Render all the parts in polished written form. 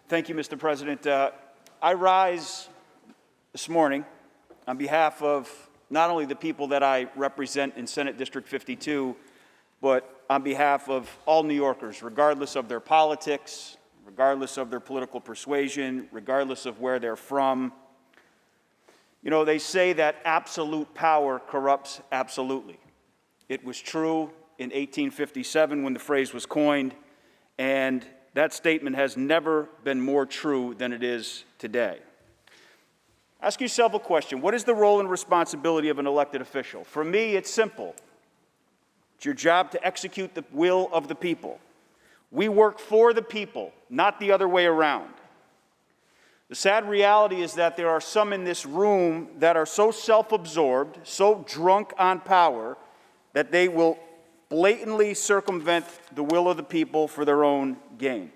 Thank you, Mr. President. I rise this morning on behalf of not only the people that I represent in Senate District 52, but on behalf of all New Yorkers, regardless of their politics, regardless of their political persuasion, regardless of where they're from. You know, they say that absolute power corrupts absolutely. It was true in 1857 when the phrase was coined, and that statement has never been more true than it is today. Ask yourself a question. What is the role and responsibility of an elected official? For me, it's simple. It's your job to execute the will of the people. We work for the people, not the other way around. The sad reality is that there are some in this room that are so self-absorbed, so drunk on power, that they will blatantly circumvent the will of the people for their own gain.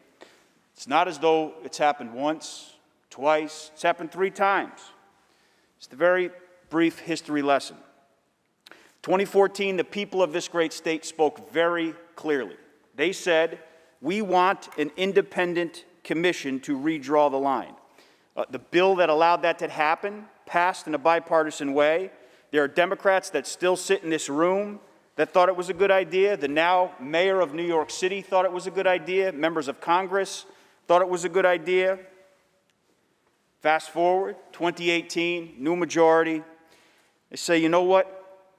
It's not as though it's happened once, twice, it's happened 3 times. It's the very brief history lesson. 2014, the people of this great state spoke very clearly. They said, we want an independent commission to redraw the line. The bill that allowed that to happen passed in a bipartisan way. There are Democrats that still sit in this room that thought it was a good idea. The now mayor of New York City thought it was a good idea. Members of Congress thought it was a good idea. Fast forward, 2018, new majority. They say, you know what?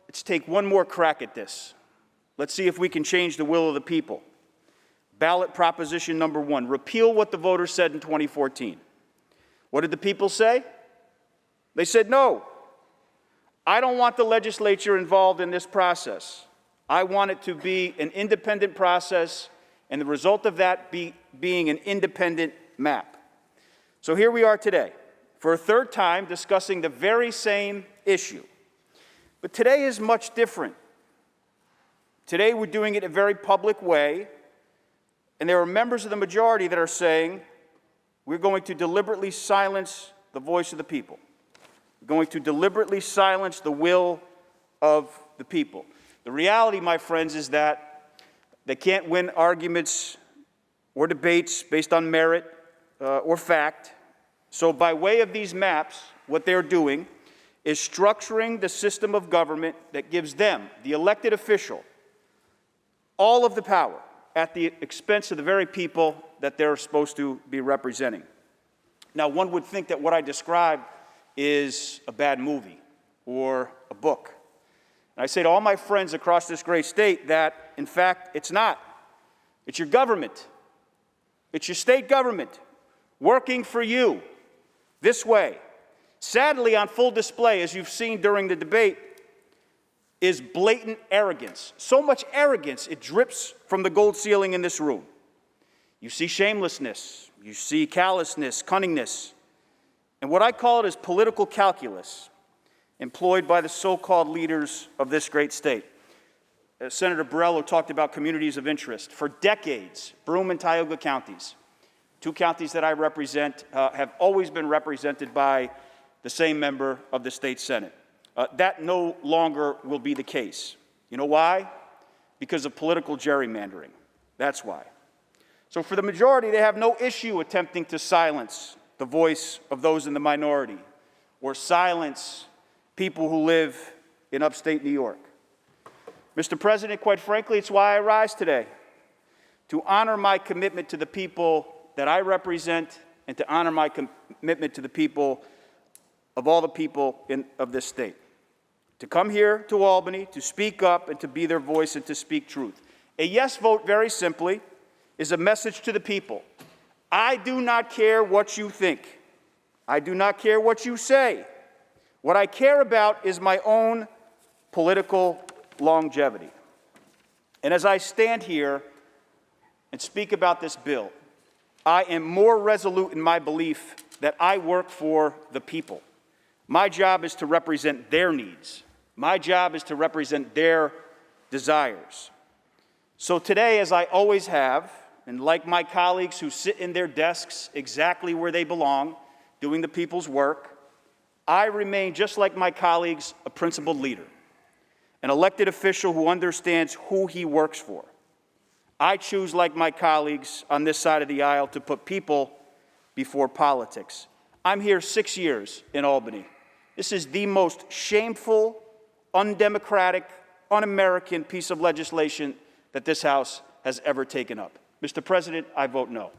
Let's take one more crack at this. Let's see if we can change the will of the people. Ballot proposition number 1, repeal what the voters said in 2014. What did the people say? They said, no, I don't want the legislature involved in this process. I want it to be an independent process, and the result of that being an independent map. So here we are today, for a 3rd time, discussing the very same issue. But today is much different. Today we're doing it in a very public way, and there are members of the majority that are saying, we're going to deliberately silence the voice of the people. We're going to deliberately silence the will of the people. The reality, my friends, is that they can't win arguments or debates based on merit or fact. So by way of these maps, what they're doing is structuring the system of government that gives them, the elected official, all of the power at the expense of the very people that they're supposed to be representing. Now, one would think that what I described is a bad movie or a book. And I say to all my friends across this great state that, in fact, it's not. It's your government. It's your state government working for you this way. Sadly, on full display, as you've seen during the debate, is blatant arrogance. So much arrogance, it drips from the gold ceiling in this room. You see shamelessness, you see callousness, cunningness, and what I call it is political calculus employed by the so-called leaders of this great state. Senator Borrello talked about communities of interest. For decades, Broome and Tioga counties, 2 counties that I represent, have always been represented by the same member of the state Senate. That no longer will be the case. You know why? Because of political gerrymandering. That's why. So for the majority, they have no issue attempting to silence the voice of those in the minority or silence people who live in upstate New York. Mr. President, quite frankly, it's why I rise today, to honor my commitment to the people that I represent and to honor my commitment to the people of all the people of this state. To come here to Albany, to speak up and to be their voice and to speak truth. A yes vote, very simply, is a message to the people. I do not care what you think. I do not care what you say. What I care about is my own political longevity. And as I stand here and speak about this bill, I am more resolute in my belief that I work for the people. My job is to represent their needs. My job is to represent their desires. So today, as I always have, and like my colleagues who sit in their desks exactly where they belong, doing the people's work, I remain, just like my colleagues, a principled leader, an elected official who understands who he works for. I choose, like my colleagues on this side of the aisle, to put people before politics. I'm here 6 years in Albany. This is the most shameful, undemocratic, un-American piece of legislation that this House has ever taken up. Mr. President, I vote no.